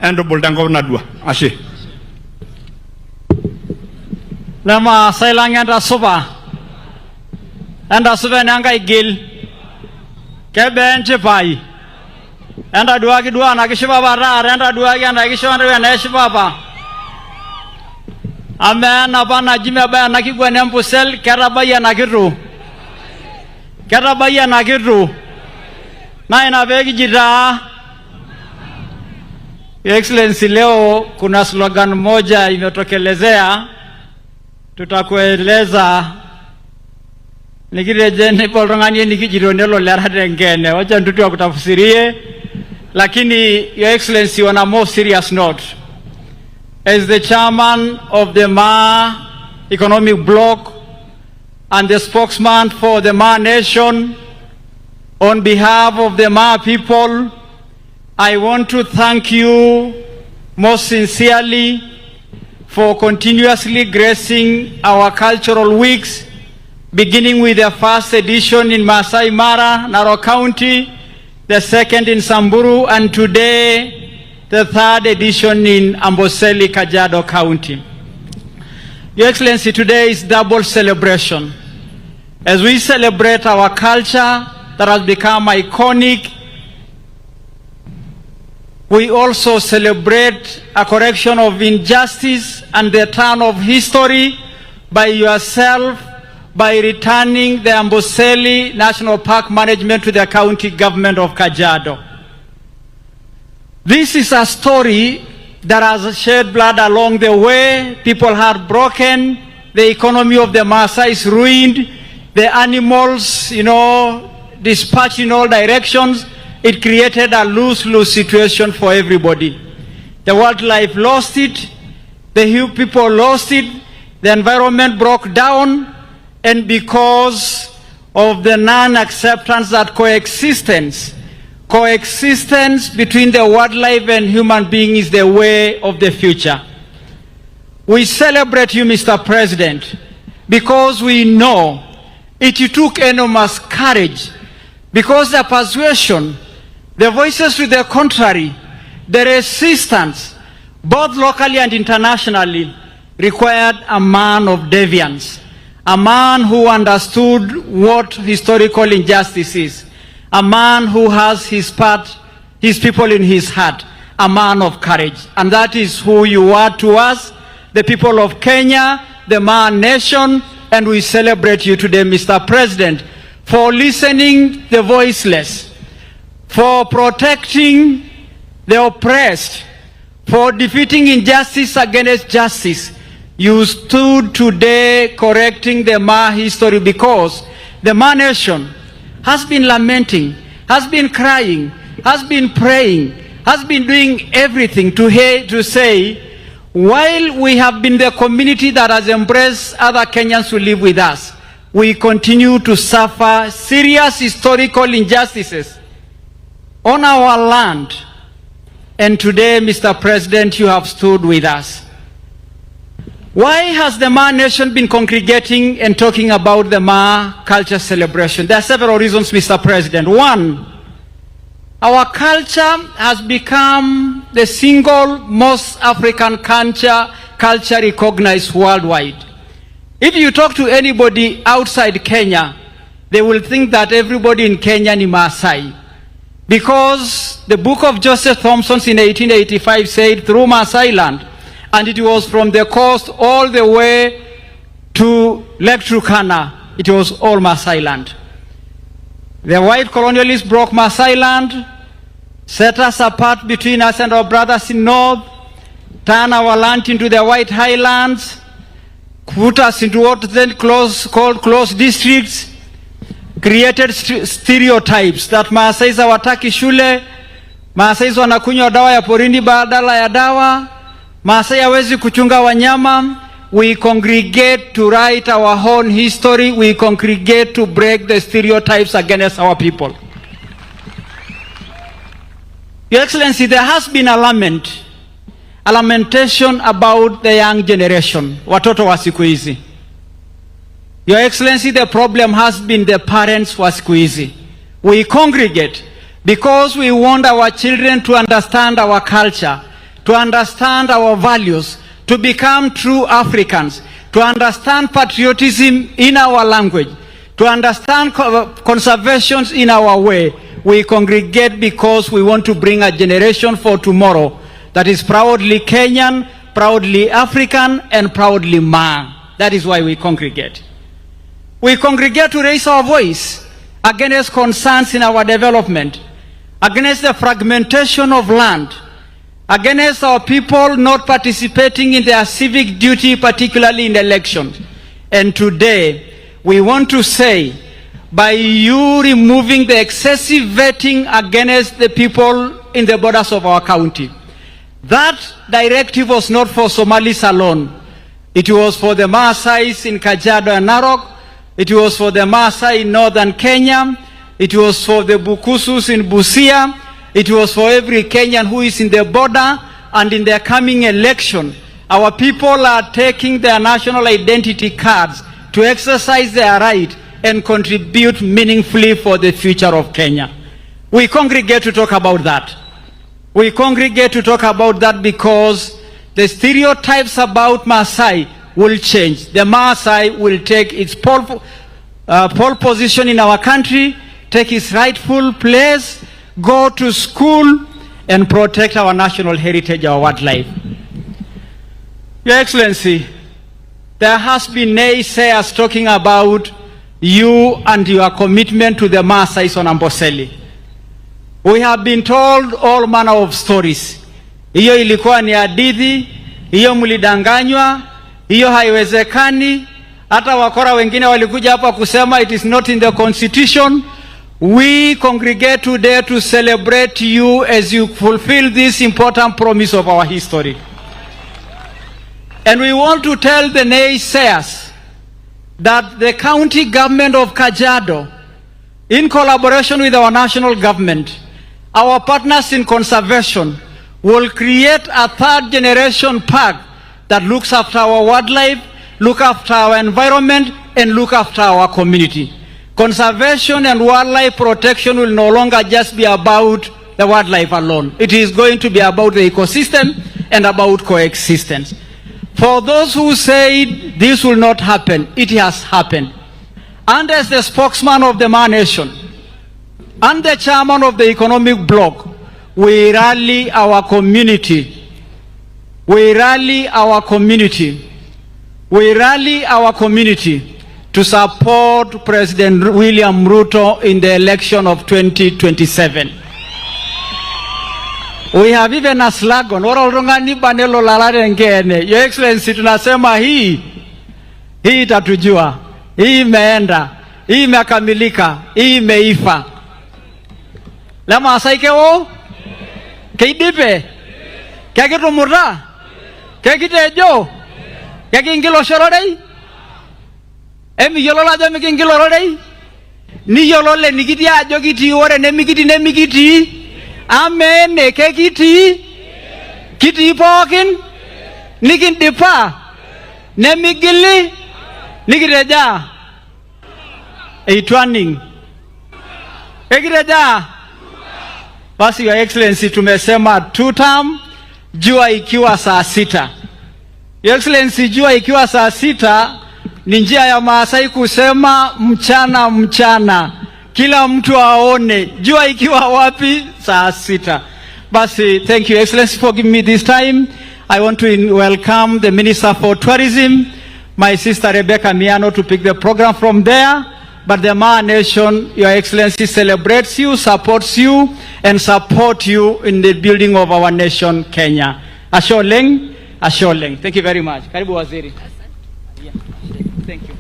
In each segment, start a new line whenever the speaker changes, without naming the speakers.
Honorable Governor Dua. Ashe.
Lama sailang enda suba nanga igil kebe pai enda dua ki dua na kishiba bara enda dua ki enda kishiba na kishiba ba amen abana jime ba na kigwa ne Amboseli kerabaya na kiru na ina begi jira. Your Excellency, leo kuna slogan moja imetokelezea, tutakueleza nikirejeni polongani nikijirondelo lera dengene wacha ndutu wa kutafsirie. Lakini Your Excellency, on a more serious note, as the chairman of the Maa Economic Bloc and the spokesman for the Maa Nation, on behalf of the Maa people, I want to thank you most sincerely for continuously gracing our cultural weeks, beginning with the first edition in Masai Mara, Narok County, the second in Samburu, and today the third edition in Amboseli, Kajiado County. Your Excellency, today is double celebration. As we celebrate our culture that has become iconic, we also celebrate a correction of injustice and the turn of history by yourself by returning the Amboseli National Park management to the county government of Kajiado. This is a story that has shed blood along the way. People are broken. The economy of the Maasai is ruined. The animals, dispatched in all directions. It created a lose-lose situation for everybody. The wildlife lost it, the people lost it, the environment broke down, and because of the non-acceptance that coexistence between the wildlife and human beings is the way of the future. We celebrate you, Mr. President, because we know it took enormous courage, because the persuasion, the voices to the contrary, the resistance, both locally and internationally, required a man of deviance, a man who understood what historical injustice is, a man who has his people in his heart, a man of courage. And that is who you are to us, the people of Kenya, the Maa Nation, and we celebrate you today, Mr. President, for listening the voiceless, for protecting the oppressed, for defeating injustice against justice. You stood today correcting the Maa history, because the Maa Nation has been lamenting, has been crying, has been praying, has been doing everything to say, while we have been the community that has embraced other Kenyans to live with us, we continue to suffer serious historical injustices on our land. And today, Mr. President, you have stood with us. Why has the Maa Nation been congregating and talking about the Maa culture celebration? There are several reasons, Mr. President. One, our culture has become the single most African culture recognized worldwide. If you talk to anybody outside Kenya, they will think that everybody in Kenya is Maasai. Because the book of Joseph Thompson in 1885 said, through Maasai land, and it was from the coast all the way to Lake Turkana, it was all Maasai land. The white colonialists broke Maasai land, set us apart between us and our brothers in north, turned our land into the white highlands, put us into what then called closed districts, created stereotypes that Maasai hawataki shule, Maasai wanakunywa dawa ya porini badala ya dawa, Maasai hawezi kuchunga wanyama. We congregate to write our own history. We congregate to break the stereotypes against our people. Your Excellency, there has been a lamentation about the young generation, watoto wa siku hizi. Your Excellency, the problem has been the parents wa siku hizi. We congregate because we want our children to understand our culture, to understand our values, to become true Africans, to understand patriotism in our language, to understand conservation in our way. We congregate because we want to bring a generation for tomorrow that is proudly Kenyan, proudly African, and proudly Maa. That is why we congregate. We congregate to raise our voice against concerns in our development, against the fragmentation of land, against our people not participating in their civic duty, particularly in elections. And today, we want to say, by you removing the excessive vetting against the people in the borders of our county, that directive was not for Somalis alone. It was for the Maasais in Kajiado and Narok. It was for the Maasai in northern Kenya. It was for the Bukusus in Busia. It was for every Kenyan who is in the border. And in the coming election, our people are taking their national identity cards to exercise their right and contribute meaningfully for the future of Kenya. We congregate to talk about that. We congregate to talk about that because the stereotypes about Maasai will change. The Maasai will take its pole position in our country, take its rightful place, go to school, and protect our national heritage, our wildlife. Your Excellency, there has been naysayers talking about you and your commitment to the Maasais on Amboseli. We have been told all manner of stories. Hiyo ilikuwa ni hadithi, hiyo mlidanganywa, hiyo haiwezekani. Hata wakora wengine walikuja hapa kusema it is not in the constitution. We congregate today to celebrate you as you fulfill this important promise of our history. And we want to tell the naysayers that the county government of Kajiado, in collaboration with our national government, our partners in conservation, will create a third generation park that looks after our wildlife, look after our environment, and look after our community. Conservation and wildlife protection will no longer just be about the wildlife alone. It is going to be about the ecosystem and about coexistence. For those who say this will not happen, it has happened. And as the spokesman of the Maa Nation and the chairman of the economic bloc, we rally our community. We rally our community. We rally our community to support President William Ruto in the election of 2027. We have even a slogan, Your Excellency, tunasema hii itatujua, hii imeenda, hii imekamilika, hii imeifa. Lama asaike wo? Keidipe? Kekitumuta? Kekitejo? Kekingilo shororei? Emi yolola ajo mikingilo rorei? Ni yolole nikiti ajo kiti ore nemikiti? Amen, kekiti? Kiti pookin? Nikindipa? Nemigili? Nikiteja? Eitwaning? Ekiteja? Basi Your Excellency, tumesema 2 term, jua ikiwa saa 6. Your Excellency, jua ikiwa saa 6 ni njia ya Maasai kusema mchana mchana. Kila mtu aone jua ikiwa wapi saa 6. Basi, thank you Your Excellency for giving me this time. I want to welcome the Minister for Tourism, my sister Rebecca Miano, to pick the program from there. But the Maa Nation, Your Excellency, celebrates you, supports you, and support you in the building of our nation, Kenya. Asholeng, Asholeng. Thank you very much. Karibu Waziri. Yeah. Thank you.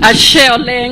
Asholeng.